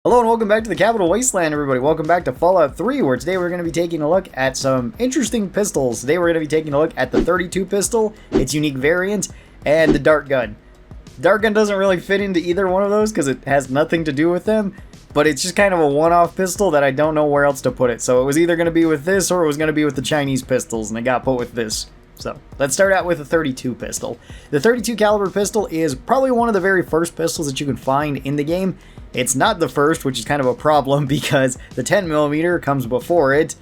Hello and welcome back to the Capital Wasteland, everybody. Welcome back to Fallout 3, where today we're going to be taking a look at some interesting pistols. Today we're going to be taking a look at the 32 pistol, its unique variant, and the Dartgun. Dartgun doesn't really fit into either one of those because it has nothing to do with them, but it's just kind of a one-off pistol that I don't know where else to put it. So it was either going to be with this or it was going to be with the Chinese pistols, and it got put with this. So let's start out with the 32 pistol. The 32 caliber pistol is probably one of the very first pistols that you can find in the game. It's not the first, which is kind of a problem because the 10mm comes before it,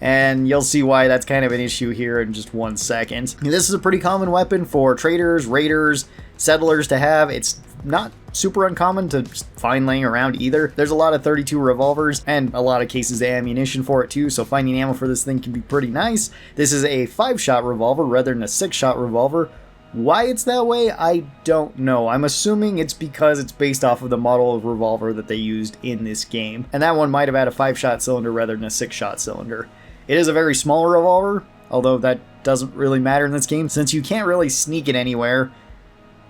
and you'll see why that's kind of an issue here in just 1 second. This is a pretty common weapon for traders, raiders, settlers to have. It's not super uncommon to find laying around either. There's a lot of 32 revolvers and a lot of cases of ammunition for it too, so finding ammo for this thing can be pretty nice. This is a 5-shot revolver rather than a 6-shot revolver. Why it's that way, I don't know. I'm assuming it's because it's based off of the model of revolver that they used in this game. And that one might have had a 5-shot cylinder rather than a 6-shot cylinder. It is a very small revolver, although that doesn't really matter in this game since you can't really sneak it anywhere.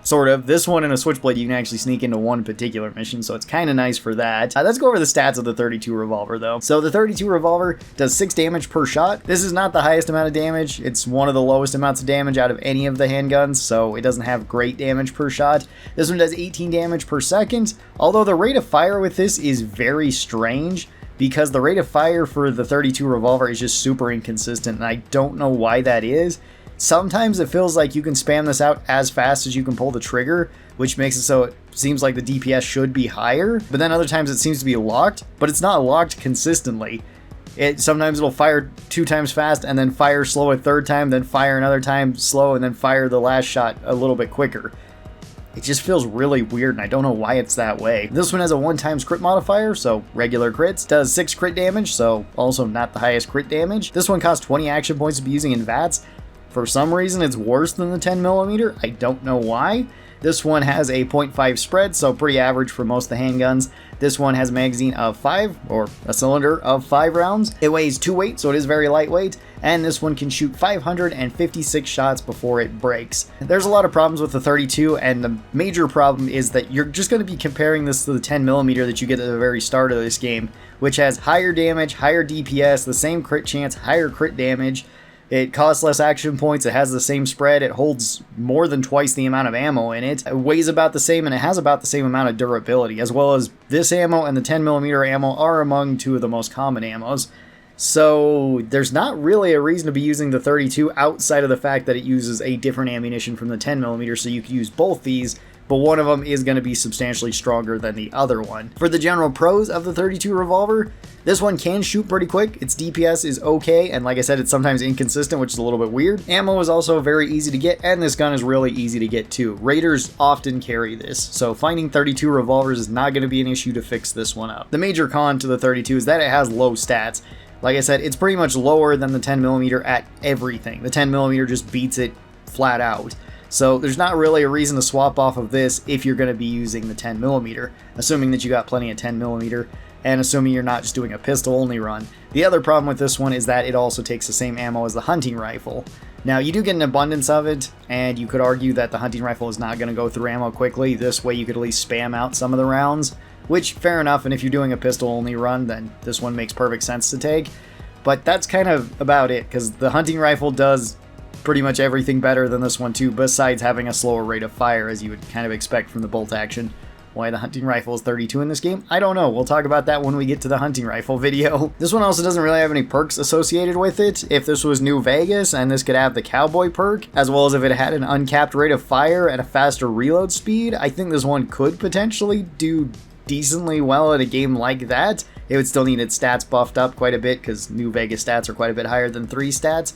Sort of. This one and a switchblade you can actually sneak into one particular mission, so it's kind of nice for that. Let's go over the stats of the 32 revolver though. So the 32 revolver does 6 damage per shot. This is not the highest amount of damage. It's one of the lowest amounts of damage out of any of the handguns, so it doesn't have great damage per shot. This one does 18 damage per second, although the rate of fire with this is very strange because the rate of fire for the 32 revolver is just super inconsistent, and I don't know why that is. Sometimes it feels like you can spam this out as fast as you can pull the trigger, which makes it so it seems like the DPS should be higher, but then other times it seems to be locked, but it's not locked consistently. Sometimes it'll fire 2 times fast and then fire slow a 3rd time, then fire another time slow, and then fire the last shot a little bit quicker. It just feels really weird, and I don't know why it's that way. This one has a 1x crit modifier, so regular crits. Does 6 crit damage, so also not the highest crit damage. This one costs 20 action points to be using in VATS. For some reason, it's worse than the 10mm. I don't know why. This one has a 0.5 spread, so pretty average for most of the handguns. This one has a magazine of 5, or a cylinder of 5 rounds. It weighs 2 weight, so it is very lightweight. And this one can shoot 556 shots before it breaks. There's a lot of problems with the 32, and the major problem is that you're just going to be comparing this to the 10mm that you get at the very start of this game, which has higher damage, higher DPS, the same crit chance, higher crit damage. It costs less action points, it has the same spread, it holds more than twice the amount of ammo in it. It weighs about the same, and it has about the same amount of durability, as well as this ammo and the 10mm ammo are among 2 of the most common ammos. So there's not really a reason to be using the 32 outside of the fact that it uses a different ammunition from the 10mm, so you could use both these, but one of them is going to be substantially stronger than the other one. For the general pros of the 32 revolver, this one can shoot pretty quick, its DPS is okay, and like I said, it's sometimes inconsistent, which is a little bit weird. Ammo is also very easy to get, and this gun is really easy to get too. Raiders often carry this, so finding 32 revolvers is not going to be an issue to fix this one up. The major con to the 32 is that it has low stats. Like I said, it's pretty much lower than the 10mm at everything. The 10mm just beats it flat out. So there's not really a reason to swap off of this if you're going to be using the 10mm, assuming that you got plenty of 10mm, and assuming you're not just doing a pistol-only run. The other problem with this one is that it also takes the same ammo as the hunting rifle. Now, you do get an abundance of it, and you could argue that the hunting rifle is not going to go through ammo quickly. This way you could at least spam out some of the rounds, which, fair enough, and if you're doing a pistol-only run, then this one makes perfect sense to take. But that's kind of about it, because the hunting rifle does pretty much everything better than this one too, besides having a slower rate of fire, as you would kind of expect from the bolt action. Why the hunting rifle is 32 in this game? I don't know. We'll talk about that when we get to the hunting rifle video. This one also doesn't really have any perks associated with it. If this was New Vegas and this could have the cowboy perk, as well as if it had an uncapped rate of fire and a faster reload speed, I think this one could potentially do decently well at a game like that. It would still need its stats buffed up quite a bit because New Vegas stats are quite a bit higher than 3 stats.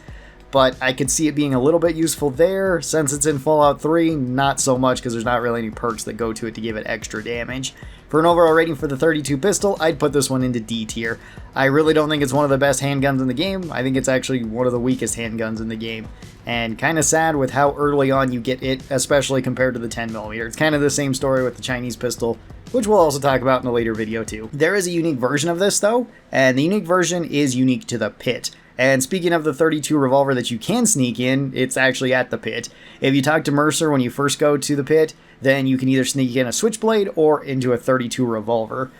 But I could see it being a little bit useful there. Since it's in Fallout 3, not so much because there's not really any perks that go to it to give it extra damage. For an overall rating for the 32 pistol, I'd put this one into D tier. I really don't think it's one of the best handguns in the game. I think it's actually one of the weakest handguns in the game. And kind of sad with how early on you get it, especially compared to the 10mm. It's kind of the same story with the Chinese pistol, which we'll also talk about in a later video too. There is a unique version of this though, and the unique version is unique to the pit. And speaking of the 32 revolver that you can sneak in, it's actually at the pit. If you talk to Mercer when you first go to the pit, then you can either sneak in a switchblade or into a 32 revolver.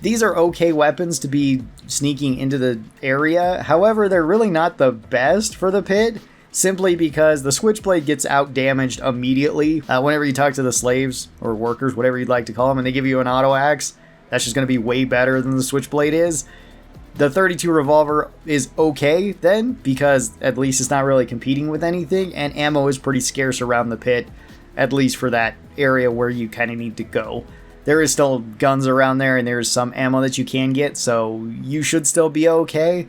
These are okay weapons to be sneaking into the area. However, they're really not the best for the pit, simply because the switchblade gets out damaged immediately. Whenever you talk to the slaves or workers, whatever you'd like to call them, and they give you an auto axe, that's just going to be way better than the switchblade is. The 32 revolver is okay then, because at least it's not really competing with anything, and ammo is pretty scarce around the pit, at least for that area where you kind of need to go. There is still guns around there, and there's some ammo that you can get, so you should still be okay.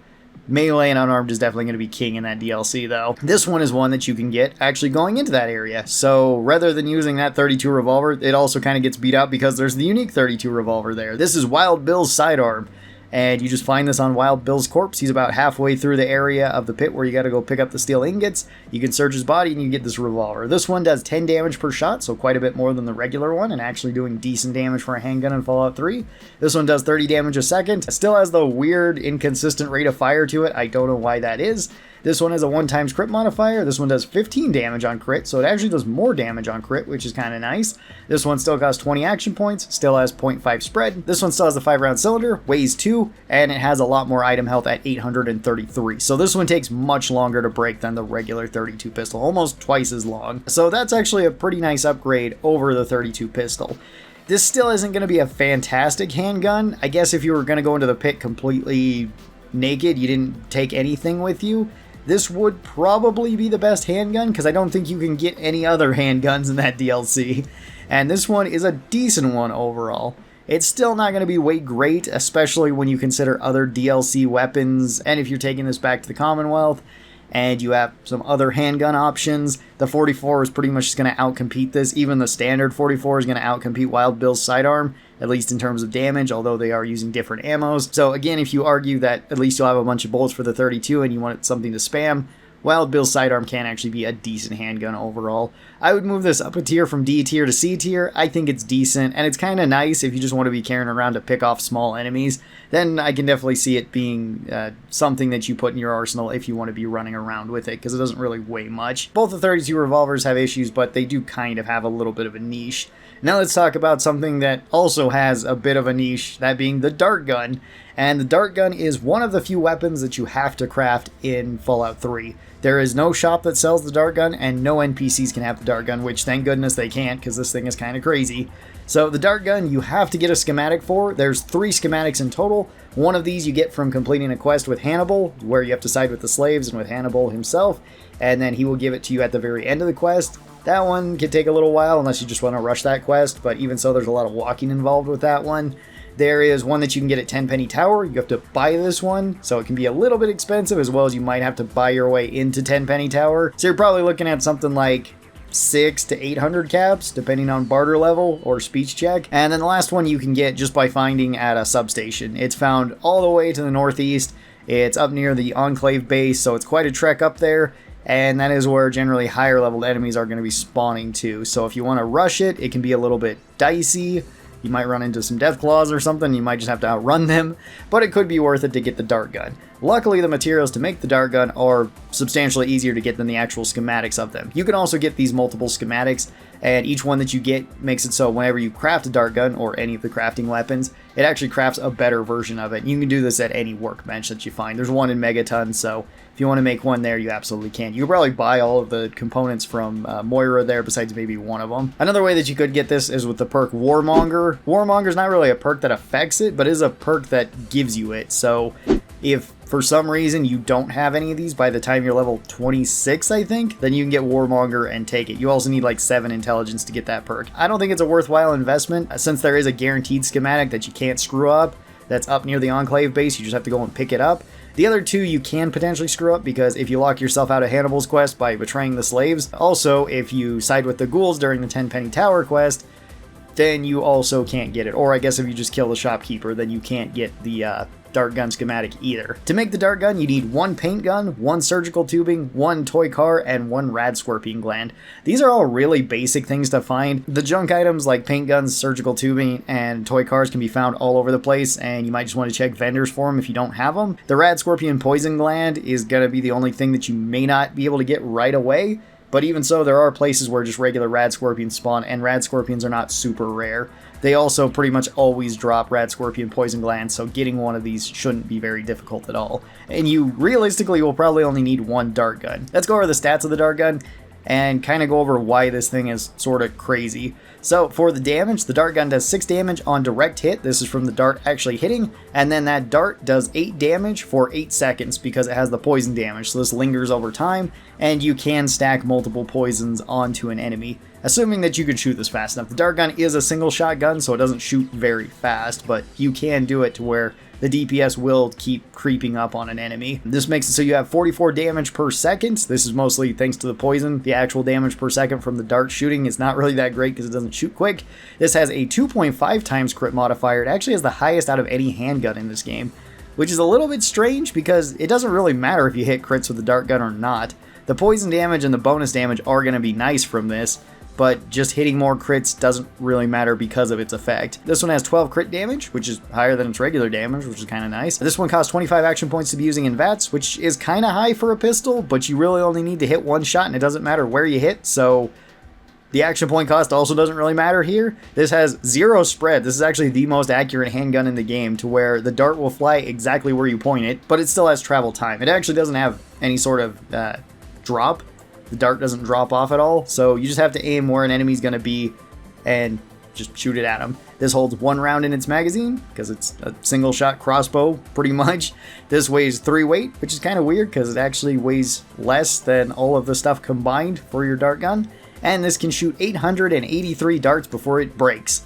Melee and unarmed is definitely going to be king in that DLC, though. This one is one that you can get actually going into that area. So rather than using that 32 revolver, it also kind of gets beat out because there's the unique 32 revolver there. This is Wild Bill's sidearm. And you just find this on Wild Bill's corpse. He's about halfway through the area of the pit where you got to go pick up the steel ingots. You can search his body and you get this revolver. This one does 10 damage per shot, so quite a bit more than the regular one, and actually doing decent damage for a handgun in Fallout 3. This one does 30 damage a second. It still has the weird, inconsistent rate of fire to it. I don't know why that is. This one has a 1x crit modifier. This one does 15 damage on crit, so it actually does more damage on crit, which is kind of nice. This one still costs 20 action points, still has 0.5 spread. This one still has the 5-round cylinder, weighs 2, and it has a lot more item health at 833. So this one takes much longer to break than the regular 32 pistol, almost twice as long. So that's actually a pretty nice upgrade over the 32 pistol. This still isn't going to be a fantastic handgun. I guess if you were going to go into the pit completely naked, you didn't take anything with you, this would probably be the best handgun, because I don't think you can get any other handguns in that DLC. And this one is a decent one overall. It's still not going to be way great, especially when you consider other DLC weapons, and if you're taking this back to the Commonwealth, and you have some other handgun options. The 44 is pretty much just going to outcompete this. Even the standard 44 is going to outcompete Wild Bill's sidearm, at least in terms of damage, although they are using different ammos. So again, if you argue that at least you'll have a bunch of bullets for the 32 and you want something to spam, Wild Bill's sidearm can actually be a decent handgun overall. I would move this up a tier from D tier to C tier. I think it's decent, and it's kind of nice if you just want to be carrying around to pick off small enemies. Then I can definitely see it being something that you put in your arsenal if you want to be running around with it, because it doesn't really weigh much. Both the 32 revolvers have issues, but they do kind of have a little bit of a niche. Now let's talk about something that also has a bit of a niche, that being the Dartgun. And the Dartgun is one of the few weapons that you have to craft in Fallout 3. There is no shop that sells the Dartgun, and no NPCs can have the Dartgun, which thank goodness they can't, because this thing is kind of crazy. So the Dartgun you have to get a schematic for. There's 3 schematics in total. One of these you get from completing a quest with Hannibal, where you have to side with the slaves and with Hannibal himself, and then he will give it to you at the very end of the quest. That one can take a little while unless you just want to rush that quest, but even so, there's a lot of walking involved with that one. There is one that you can get at Tenpenny Tower. You have to buy this one, so it can be a little bit expensive, as well as you might have to buy your way into Tenpenny Tower. So you're probably looking at something like 600 to 800 caps, depending on barter level or speech check. And then the last one you can get just by finding at a substation. It's found all the way to the northeast. It's up near the Enclave base, so it's quite a trek up there. And that is where generally higher leveled enemies are going to be spawning to. So if you want to rush it, it can be a little bit dicey. You might run into some Deathclaws or something, you might just have to outrun them, but it could be worth it to get the Dartgun. Luckily, the materials to make the Dartgun are substantially easier to get than the actual schematics of them. You can also get these multiple schematics, and each one that you get makes it so whenever you craft a Dartgun, or any of the crafting weapons, it actually crafts a better version of it. You can do this at any workbench that you find. There's one in Megaton, so if you want to make one there, you absolutely can. You can probably buy all of the components from Moira there, besides maybe one of them. Another way that you could get this is with the perk Warmonger. Warmonger's not really a perk that affects it, but is a perk that gives you it. So if for some reason you don't have any of these by the time you're level 26, I think, then you can get Warmonger and take it. You also need like 7 intelligence to get that perk. I don't think it's a worthwhile investment, since there is a guaranteed schematic that you can't screw up that's up near the Enclave base. You just have to go and pick it up. The other 2 you can potentially screw up, because if you lock yourself out of Hannibal's quest by betraying the slaves, also if you side with the ghouls during the Tenpenny Tower quest, then you also can't get it. Or I guess if you just kill the shopkeeper, then you can't get the Dartgun schematic either. To make the Dartgun, you need 1 paint gun, 1 surgical tubing, 1 toy car, and 1 rad scorpion gland. These are all really basic things to find. The junk items like paint guns, surgical tubing, and toy cars can be found all over the place, and you might just want to check vendors for them if you don't have them. The rad scorpion poison gland is going to be the only thing that you may not be able to get right away, but even so, there are places where just regular rad scorpions spawn, and rad scorpions are not super rare. they also pretty much always drop Rat, Scorpion, Poison Gland, so getting one of these shouldn't be very difficult at all. And you realistically will probably only need one Dartgun. Let's go over the stats of the Dartgun and kind of go over why this thing is sort of crazy. So for the damage, the Dartgun does 6 damage on direct hit. This is from the dart actually hitting, and then that dart does 8 damage for 8 seconds because it has the poison damage, so this lingers over time, and you can stack multiple poisons onto an enemy, assuming that you can shoot this fast enough. The Dartgun is a single shot gun, so it doesn't shoot very fast, but you can do it to where the DPS will keep creeping up on an enemy. This makes it so you have 44 damage per second. This is mostly thanks to the poison. The actual damage per second from the dart shooting is not really that great because it doesn't shoot quick. This has a 2.5 times crit modifier. It actually has the highest out of any handgun in this game, which is a little bit strange because it doesn't really matter if you hit crits with the dart gun or not. The poison damage and the bonus damage are going to be nice from this, but just hitting more crits doesn't really matter because of its effect. This one has 12 crit damage, which is higher than its regular damage, which is kind of nice. This one costs 25 action points to be using in VATS, which is kind of high for a pistol, but you really only need to hit one shot, and it doesn't matter where you hit, so the action point cost also doesn't really matter here. This has 0 spread. This is actually the most accurate handgun in the game, to where the dart will fly exactly where you point it, but it still has travel time. It actually doesn't have any sort of drop. The dart doesn't drop off at all, so you just have to aim where an enemy's going to be and just shoot it at them. This holds 1 round in its magazine because it's a single shot crossbow pretty much. This weighs 3 weight, which is kind of weird because it actually weighs less than all of the stuff combined for your dart gun. And this can shoot 883 darts before it breaks.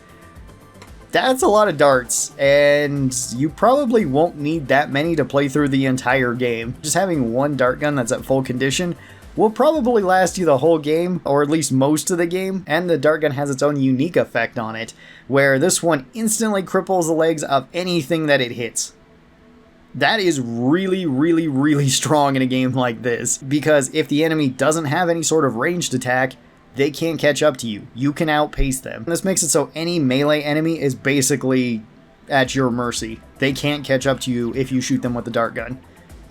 That's a lot of darts, and you probably won't need that many to play through the entire game. Just having one dart gun that's at full condition will probably last you the whole game, or at least most of the game, and the Dartgun has its own unique effect on it, where this one instantly cripples the legs of anything that it hits. That is really, really, really strong in a game like this, because if the enemy doesn't have any sort of ranged attack, they can't catch up to you. You can outpace them. This makes it so any melee enemy is basically at your mercy. They can't catch up to you if you shoot them with the Dartgun.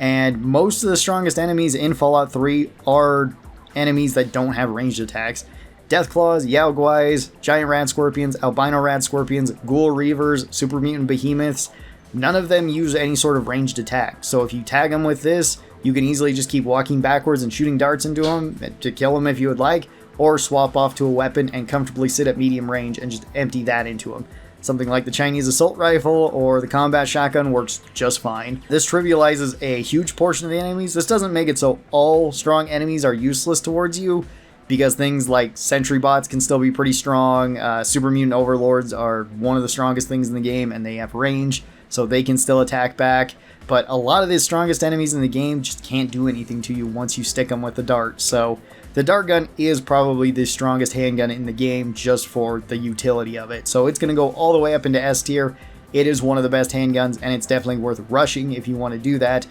And most of the strongest enemies in Fallout 3 are enemies that don't have ranged attacks. Deathclaws, Yaoguais, Giant Rat Scorpions, Albino Rat Scorpions, Ghoul Reavers, Super Mutant Behemoths, none of them use any sort of ranged attack. So if you tag them with this, you can easily just keep walking backwards and shooting darts into them to kill them if you would like, or swap off to a weapon and comfortably sit at medium range and just empty that into them. Something like the Chinese assault rifle or the combat shotgun works just fine. This trivializes a huge portion of the enemies. This doesn't make it so all strong enemies are useless towards you, because things like sentry bots can still be pretty strong. Super mutant overlords are one of the strongest things in the game, and they have range, so they can still attack back. But a lot of the strongest enemies in the game just can't do anything to you once you stick them with the dart. So the Dartgun is probably the strongest handgun in the game just for the utility of it. So it's going to go all the way up into S tier. It is one of the best handguns, and it's definitely worth rushing if you want to do that,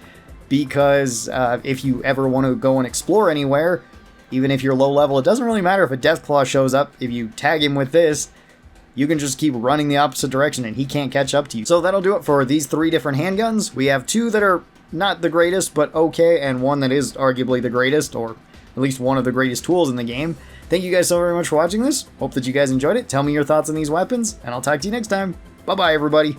because if you ever want to go and explore anywhere, even if you're low level, it doesn't really matter if a Deathclaw shows up. If you tag him with this, you can just keep running the opposite direction and he can't catch up to you. So that'll do it for these 3 different handguns. We have 2 that are not the greatest, but okay, and 1 that is arguably the greatest, or at least one of the greatest tools in the game. Thank you guys so very much for watching this. Hope that you guys enjoyed it. Tell me your thoughts on these weapons, and I'll talk to you next time. Bye-bye, everybody.